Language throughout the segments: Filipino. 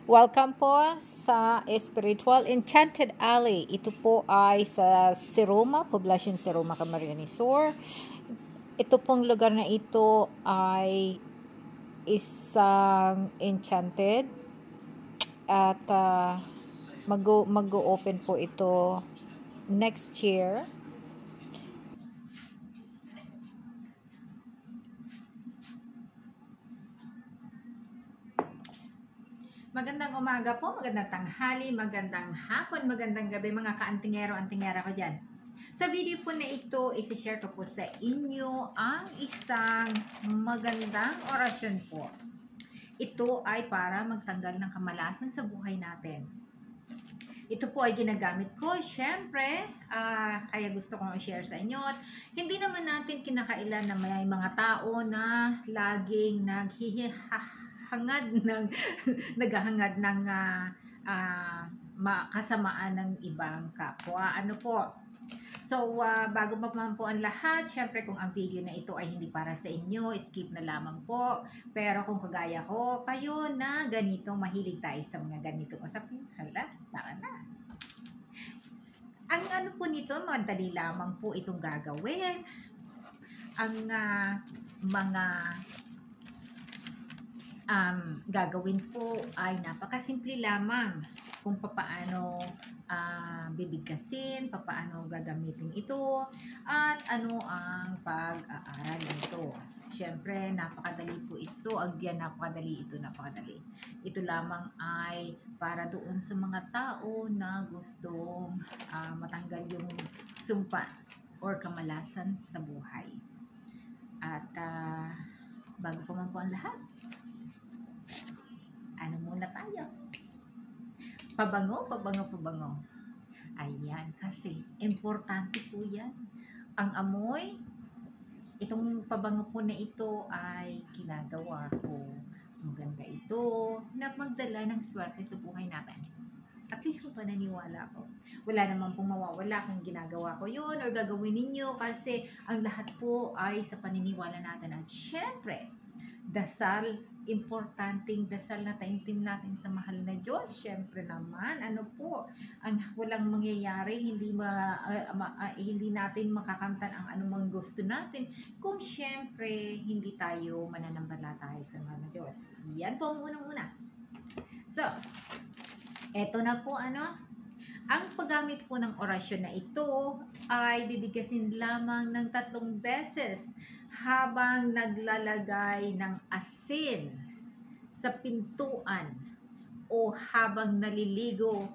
Welcome po sa Spiritual Enchanted Alley. Ito po ay sa Siroma, Poblacion Siroma, Camarines Sur. Ito pong lugar na ito ay isang enchanted at mag-open po ito next year. Magandang umaga po, magandang tanghali, magandang hapon, magandang gabi mga kaantingero, antingera ko dyan. Sa video po na ito, isi-share ko po sa inyo ang isang magandang orasyon po. Ito ay para magtanggal ng kamalasan sa buhay natin. Ito po ay ginagamit ko, syempre, kaya gusto kong i-share sa inyo. At hindi naman natin kinakailan na may mga tao na laging naghahangad ng kasamaan ng ibang kapwa. Ano po? So, bago pa man po ang lahat, syempre kung ang video na ito ay hindi para sa inyo, skip na lamang po. Pero kung kagaya ko, kayo na ganito, mahilig tayo sa mga ganitong usapin, hala, tara na. Ang ano po nito, madali lamang po itong gagawin. Ang mga gagawin po ay napakasimple lamang kung papaano bibigkasin, papaano gagamitin ito, at ano ang pag-aaral nito. Siyempre, napakadali po ito. Agyan, napakadali. Ito lamang ay para doon sa mga tao na gustong matanggal yung sumpa or kamalasan sa buhay. At bago pa man po ang lahat, ano muna tayo? Pabango. Ayan, kasi importante po yan. Ang amoy, itong pabango po na ito ay ginagawa ko. Maganda ito na magdala ng swerte sa buhay natin. At least po pananiwala ko. Wala naman pong mawawala kung ginagawa ko yun or gagawin ninyo kasi ang lahat po ay sa paniniwala natin. At syempre, dasal, importanteng dasal na taimtim natin sa mahal na Diyos. Syempre naman, ano po, ang walang mangyayari, hindi natin makakamtan ang anumang gusto natin kung syempre hindi tayo mananampalataya sa mahal na Diyos. Yan po ang unang-una. So, eto na po ang paggamit po ng orasyon na ito ay bibigkasin lamang ng 3 beses habang naglalagay ng asin sa pintuan o habang naliligo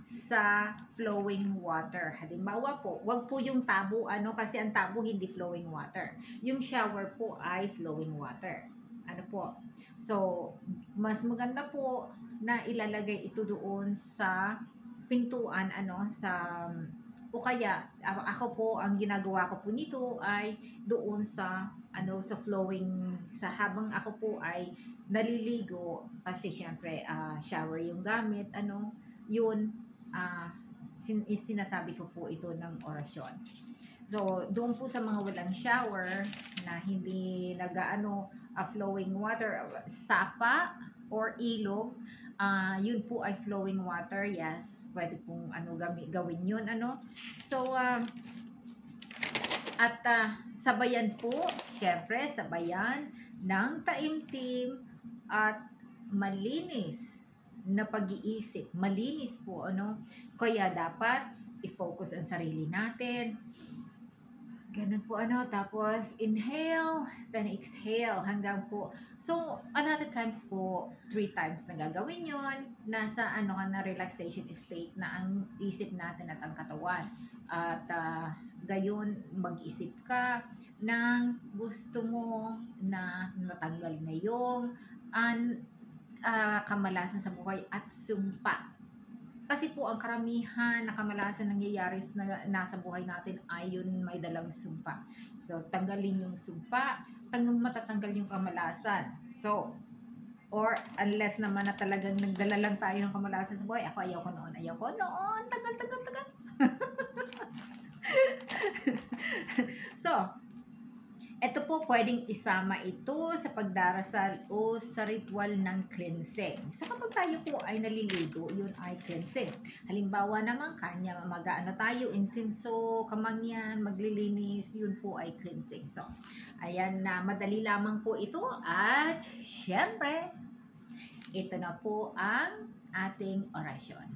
sa flowing water. Halimbawa po, wag po yung tabo kasi ang tabo hindi flowing water. Yung shower po ay flowing water. Ano po? So, mas maganda po na ilalagay ito doon sa pintuan o kaya ako po ang ginagawa ko po nito ay doon sa sa flowing habang ako po ay naliligo kasi syempre shower yung gamit yun sinasabi ko po ito ng orasyon. So doon po sa mga walang shower na hindi flowing water, sapa or ilog, yun po ay flowing water. Yes, pwede pong gawin yun So sabayan po, syempre sabayan ng taimtim at malinis na pag-iisip. Malinis po kaya dapat i-focus ang sarili natin. Ganun po tapos inhale, then exhale hanggang po. So, a lot of times po, 3 times na gagawin yun. Nasa na relaxation state na ang isip natin at ang katawan. At gayon, mag-isip ka ng gusto mo na natanggal na yung kamalasan sa buhay at sumpa. Kasi po ang karamihan na kamalasan nangyayari na nasa buhay natin ay yun may dalang sumpa. So, tanggalin yung sumpa, matatanggal yung kamalasan. So, or unless naman na talagang nagdala lang tayo ng kamalasan sa buhay, ayaw ko noon, tagal. So, Ito po, pwedeng isama ito sa pagdarasal o sa ritual ng cleansing. So kapag tayo po ay naliligo, yun ay cleansing. Halimbawa naman, kanya mag-ano tayo, insinso, kamangyan, maglilinis, yun po ay cleansing. So, ayan na, madali lamang po ito. At syempre, ito na po ang ating orasyon.